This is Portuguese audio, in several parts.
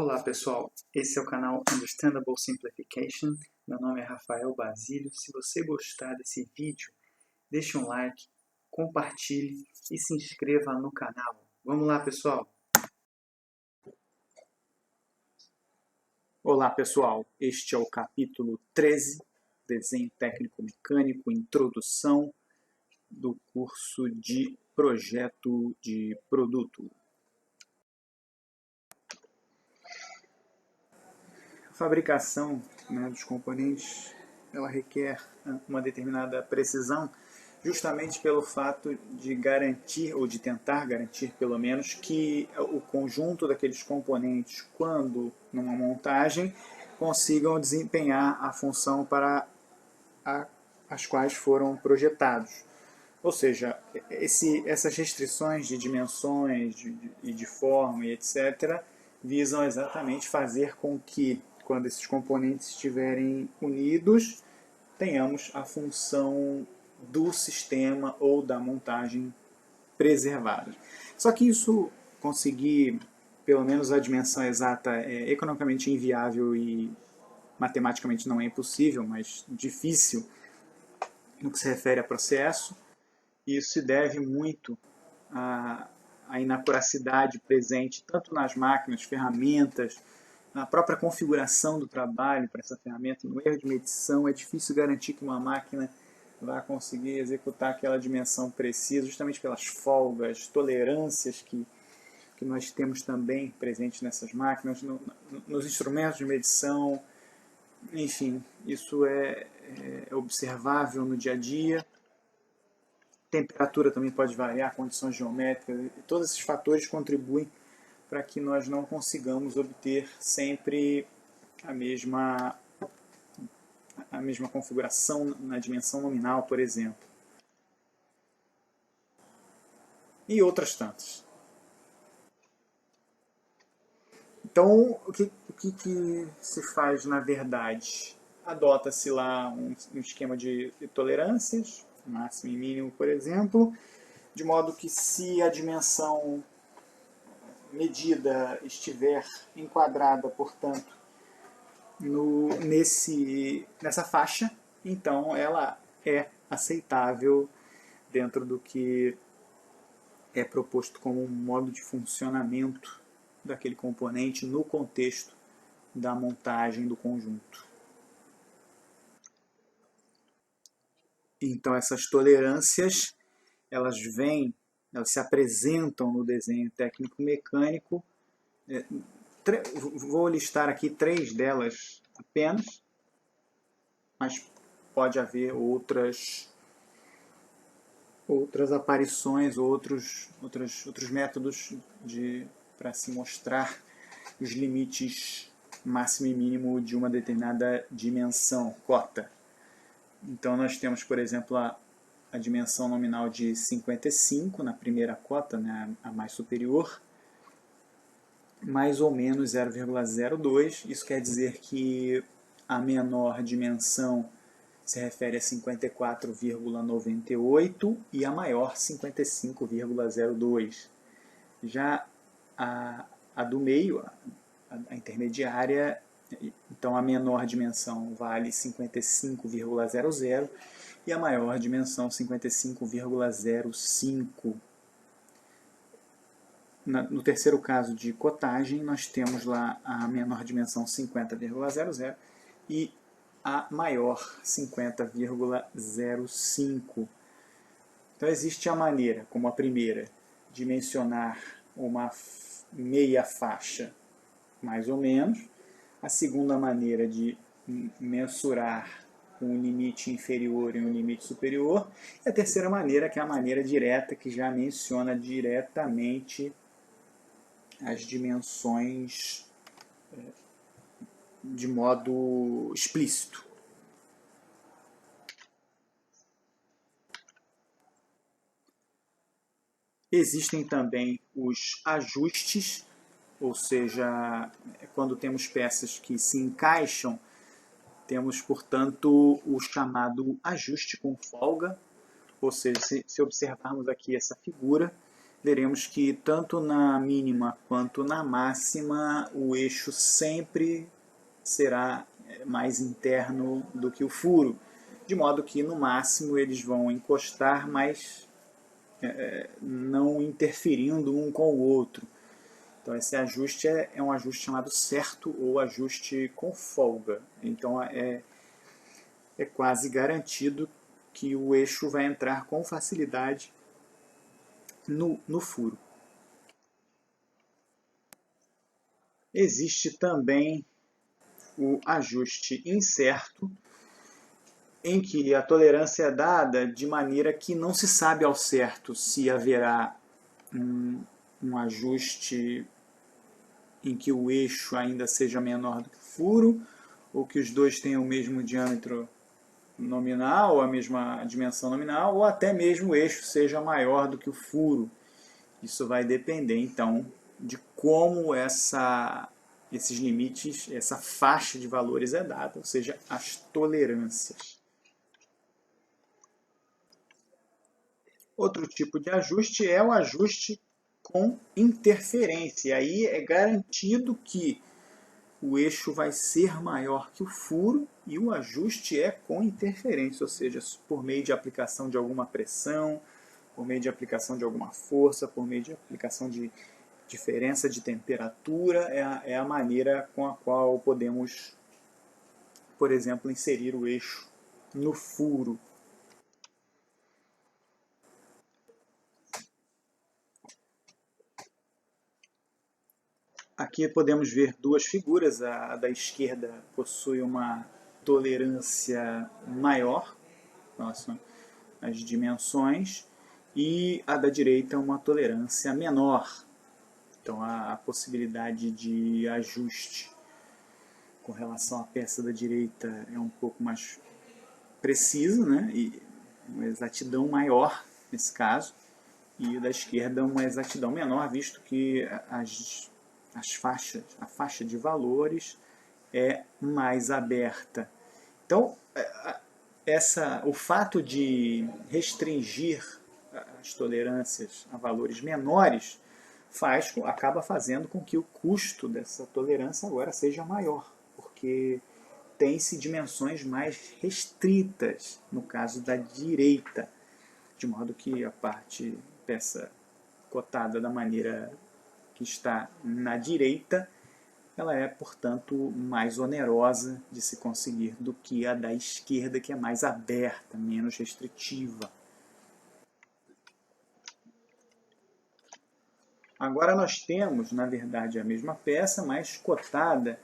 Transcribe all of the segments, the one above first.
Olá pessoal, esse é o canal Understandable Simplification. Meu nome é Rafael Basílio. Se você gostar desse vídeo, deixe um like, compartilhe e se inscreva no canal. Vamos lá pessoal! Olá pessoal, este é o capítulo 13, Desenho Técnico Mecânico, Introdução do curso de Projeto de Produto. A fabricação dos componentes ela requer uma determinada precisão, justamente pelo fato de garantir, ou de tentar garantir pelo menos, que o conjunto daqueles componentes, quando numa montagem, consigam desempenhar a função para as quais foram projetados. Ou seja, essas restrições de dimensões e de forma e etc. visam exatamente fazer com que, quando esses componentes estiverem unidos, tenhamos a função do sistema ou da montagem preservada. Só que isso, conseguir pelo menos a dimensão exata, é economicamente inviável e matematicamente não é impossível, mas difícil no que se refere a processo. E isso se deve muito à inacuracidade presente tanto nas máquinas, ferramentas, na própria configuração do trabalho para essa ferramenta, no erro de medição. É difícil garantir que uma máquina vai conseguir executar aquela dimensão precisa, justamente pelas folgas, tolerâncias que nós temos também presentes nessas máquinas, nos instrumentos de medição. Enfim, isso é observável no dia a dia. Temperatura também pode variar, condições geométricas, e todos esses fatores contribuem para que nós não consigamos obter sempre a mesma configuração na dimensão nominal, por exemplo. E outras tantas. Então, o que se faz na verdade? Adota-se lá um esquema de tolerâncias, máximo e mínimo, por exemplo, de modo que se a dimensão medida estiver enquadrada, portanto, nessa faixa, então ela é aceitável dentro do que é proposto como um modo de funcionamento daquele componente no contexto da montagem do conjunto. Então essas tolerâncias, elas se apresentam no desenho técnico-mecânico. Vou listar aqui 3 delas apenas, mas pode haver outras aparições, outros métodos para se mostrar os limites máximo e mínimo de uma determinada dimensão, cota. Então nós temos, por exemplo, a dimensão nominal de 55 na primeira cota, né, a mais superior, mais ou menos 0,02. Isso quer dizer que a menor dimensão se refere a 54,98 e a maior 55,02. Já a do meio, a intermediária, então a menor dimensão vale 55,00 e a maior dimensão 55,05. No terceiro caso de cotagem, nós temos lá a menor dimensão 50,00 e a maior 50,05. Então existe a maneira, como a primeira, de mencionar uma meia faixa, mais ou menos. A segunda maneira de mensurar um limite inferior e um limite superior. E a terceira maneira, que é a maneira direta, que já menciona diretamente as dimensões de modo explícito. Existem também os ajustes, ou seja, quando temos peças que se encaixam, temos, portanto, o chamado ajuste com folga, ou seja, se observarmos aqui essa figura, veremos que tanto na mínima quanto na máxima o eixo sempre será mais interno do que o furo, de modo que no máximo eles vão encostar, mas não interferindo um com o outro. Então esse ajuste é um ajuste chamado certo ou ajuste com folga. Então é quase garantido que o eixo vai entrar com facilidade no furo. Existe também o ajuste incerto, em que a tolerância é dada de maneira que não se sabe ao certo se haverá um ajuste em que o eixo ainda seja menor do que o furo, ou que os dois tenham o mesmo diâmetro nominal, a mesma dimensão nominal, ou até mesmo o eixo seja maior do que o furo. Isso vai depender, então, de como esses limites, essa faixa de valores é dada, ou seja, as tolerâncias. Outro tipo de ajuste é o ajuste com interferência. Aí é garantido que o eixo vai ser maior que o furo e o ajuste é com interferência, ou seja, por meio de aplicação de alguma pressão, por meio de aplicação de alguma força, por meio de aplicação de diferença de temperatura, é a maneira com a qual podemos, por exemplo, inserir o eixo no furo. Aqui podemos ver duas figuras. A da esquerda possui uma tolerância maior, próxima às dimensões, e a da direita uma tolerância menor. Então a possibilidade de ajuste com relação à peça da direita é um pouco mais precisa, né? E uma exatidão maior nesse caso, e o da esquerda uma exatidão menor, visto que a faixa de valores é mais aberta. Então, o fato de restringir as tolerâncias a valores menores acaba fazendo com que o custo dessa tolerância agora seja maior, porque tem-se dimensões mais restritas no caso da direita, de modo que a peça cotada da maneira que está na direita, ela é, portanto, mais onerosa de se conseguir do que a da esquerda, que é mais aberta, menos restritiva. Agora nós temos, na verdade, a mesma peça, mas cotada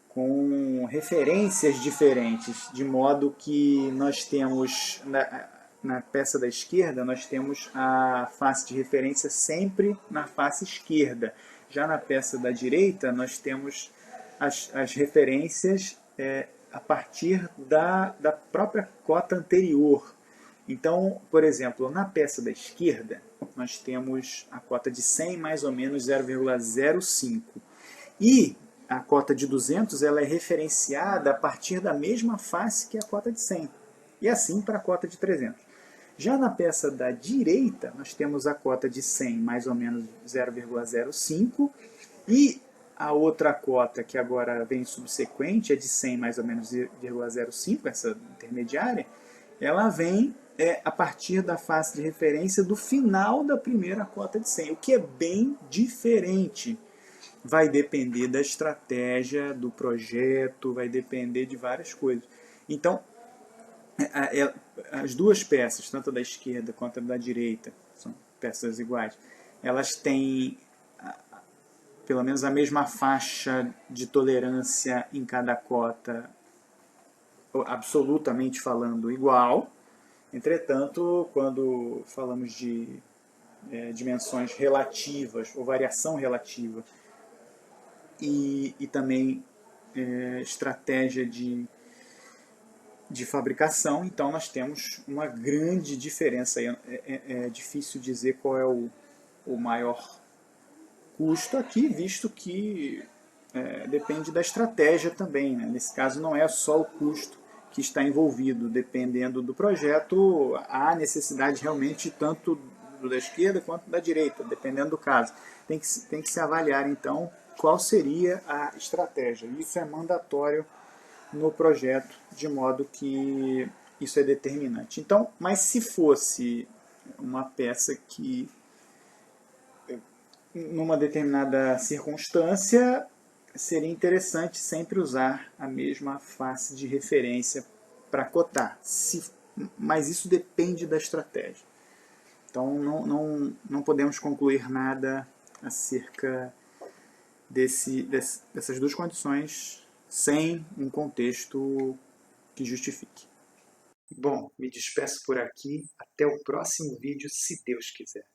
com referências diferentes, de modo que nós temos, na peça da esquerda, nós temos a face de referência sempre na face esquerda. Já na peça da direita, nós temos as referências a partir da própria cota anterior. Então, por exemplo, na peça da esquerda, nós temos a cota de 100 mais ou menos 0,05. E a cota de 200 ela é referenciada a partir da mesma face que a cota de 100. E assim para a cota de 300. Já na peça da direita, nós temos a cota de 100 mais ou menos 0,05 e a outra cota que agora vem subsequente, é de 100 mais ou menos 0,05, essa intermediária, ela vem a partir da face de referência do final da primeira cota de 100, o que é bem diferente. Vai depender da estratégia, do projeto, vai depender de várias coisas. Então, as duas peças, tanto a da esquerda quanto a da direita, são peças iguais, elas têm pelo menos a mesma faixa de tolerância em cada cota, absolutamente falando, igual. Entretanto, quando falamos de dimensões relativas ou variação relativa e também estratégia de fabricação, então nós temos uma grande diferença. É difícil dizer qual é o maior custo aqui, visto que depende da estratégia também, né? Nesse caso não é só o custo que está envolvido, dependendo do projeto, há necessidade realmente tanto do da esquerda quanto da direita, dependendo do caso. Tem que se avaliar, então, qual seria a estratégia. Isso é mandatório no projeto, de modo que isso é determinante. Então, mas se fosse uma peça que, numa determinada circunstância, seria interessante sempre usar a mesma face de referência para cotar. Mas isso depende da estratégia. Então não podemos concluir nada acerca dessas duas condições sem um contexto que justifique. Bom, me despeço por aqui. Até o próximo vídeo, se Deus quiser.